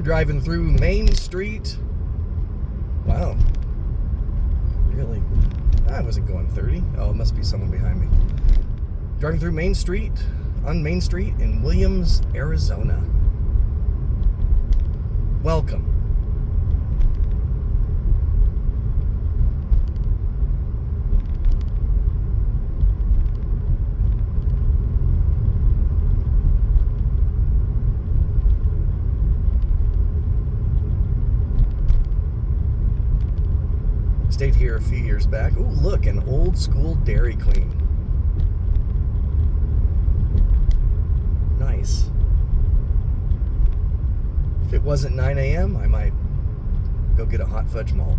driving through Main Street. Wow. Really? I wasn't going 30. Oh, it must be someone behind me. Driving through Main Street, on Main Street in Williams, Arizona. Welcome. Stayed here a few years back. Ooh, look, an old school Dairy Queen. Nice. If it wasn't 9 a.m., I might go get a hot fudge malt.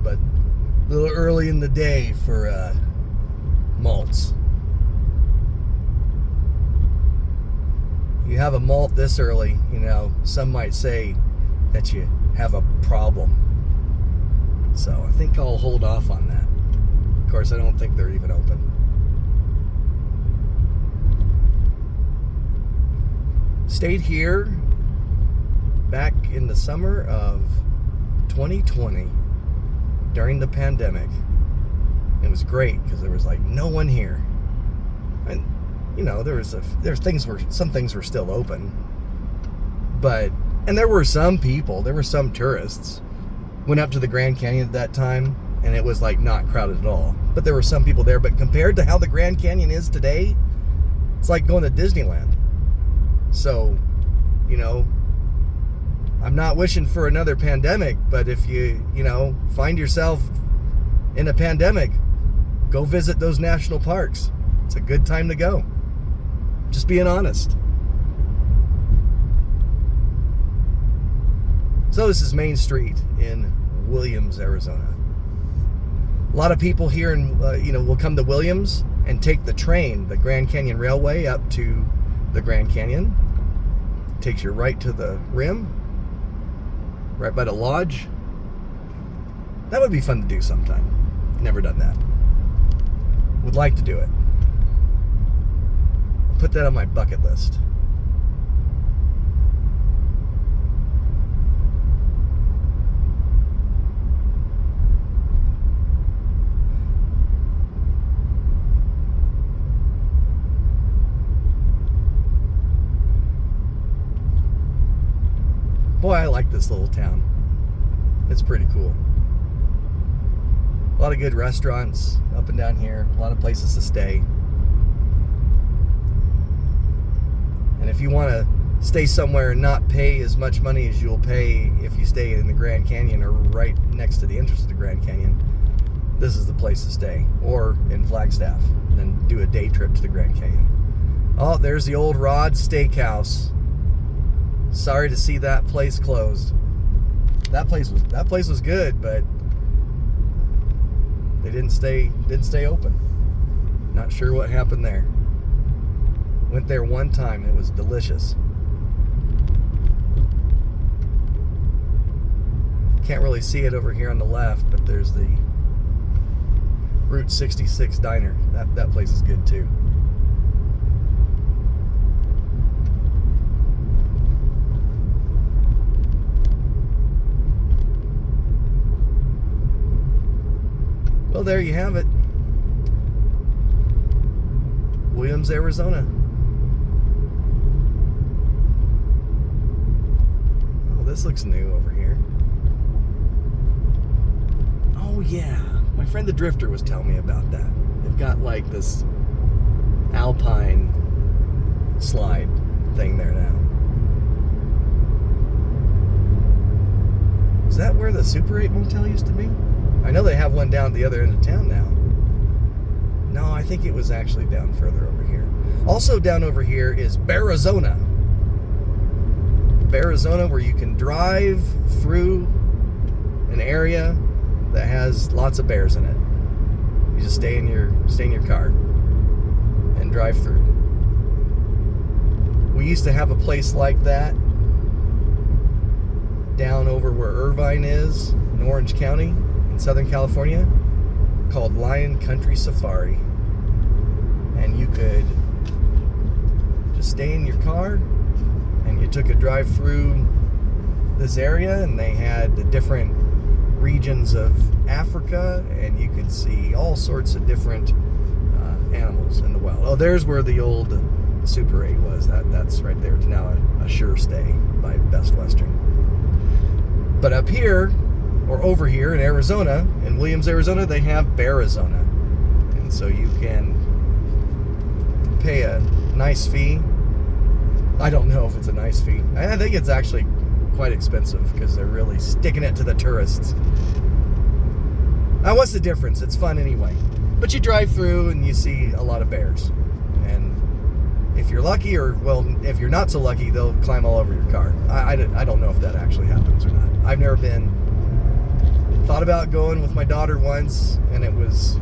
But a little early in the day for malts. You have a malt this early, you know, some might say that you have a problem. So I think I'll hold off on that. Of course, I don't think they're even open. Stayed here back in the summer of 2020 during the pandemic. It was great because there was like no one here. And you know, some things were still open. And there were some people, there were some tourists. Went up to the Grand Canyon at that time, and it was like not crowded at all. But there were some people there. But compared to how the Grand Canyon is today, it's like going to Disneyland. So, you know, I'm not wishing for another pandemic, but if you find yourself in a pandemic, go visit those national parks. It's a good time to go. Just being honest. So this is Main Street in Williams, Arizona. A lot of people here will come to Williams and take the train, the Grand Canyon Railway, up to the Grand Canyon. Takes you right to the rim, right by the lodge. That would be fun to do sometime. Never done that. Would like to do it. I'll put that on my bucket list. Boy, I like this little town. It's pretty cool. A lot of good restaurants up and down here. A lot of places to stay. And if you want to stay somewhere and not pay as much money as you'll pay if you stay in the Grand Canyon or right next to the entrance of the Grand Canyon, this is the place to stay. Or in Flagstaff, and then do a day trip to the Grand Canyon. Oh, there's the old Rod's Steakhouse. Sorry to see that place closed. That place was good, but they didn't stay open. Not sure what happened there. Went there one time. It was delicious. Can't really see it over here on the left, but there's the Route 66 diner. That place is good too. Well, there you have it. Williams, Arizona. Oh, this looks new over here. Oh, yeah. My friend the Drifter was telling me about that. They've got like this alpine slide thing there now. Is that where the Super 8 motel used to be? I know they have one down at the other end of town now. No, I think it was actually down further over here. Also down over here is Bearizona. Bearizona, where you can drive through an area that has lots of bears in it. You just stay in your car and drive through. We used to have a place like that down over where Irvine is, in Orange County, in Southern California, called Lion Country Safari. And you could just stay in your car and you took a drive through this area, and they had the different regions of Africa, and you could see all sorts of different animals in the wild. Oh, there's where the old Super 8 was. That's right there. It's now a Sure Stay by Best Western. But up here, or over here in Arizona, in Williams, Arizona, they have Bearizona. And so you can pay a nice fee. I don't know if it's a nice fee. I think it's actually quite expensive because they're really sticking it to the tourists. Now, what's the difference? It's fun anyway. But you drive through and you see a lot of bears. And if you're lucky, or, well, if you're not so lucky, they'll climb all over your car. I don't know if that actually happens or not. I've never been. Thought about going with my daughter once, and it was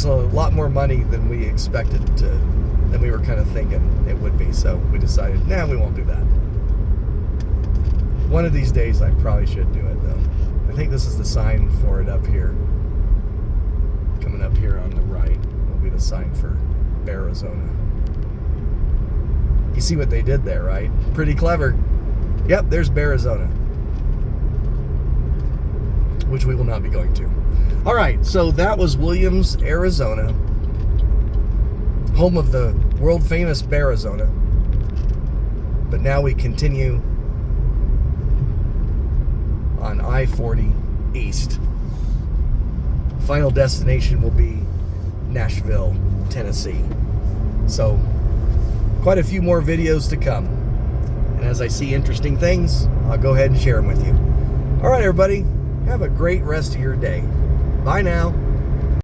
a lot more money than we expected than we were kind of thinking it would be. So we decided, nah, we won't do that. One of these days I probably should do it, though. I think this is the sign for it up here. Coming up here on the right will be the sign for Bearizona. You see what they did there, right? Pretty clever. Yep, there's Bearizona, which we will not be going to. All right, so that was Williams, Arizona, home of the world-famous Bearizona. But now we continue on I-40 east. Final destination will be Nashville, Tennessee. So, quite a few more videos to come. And as I see interesting things, I'll go ahead and share them with you. All right, everybody. Have a great rest of your day. Bye now.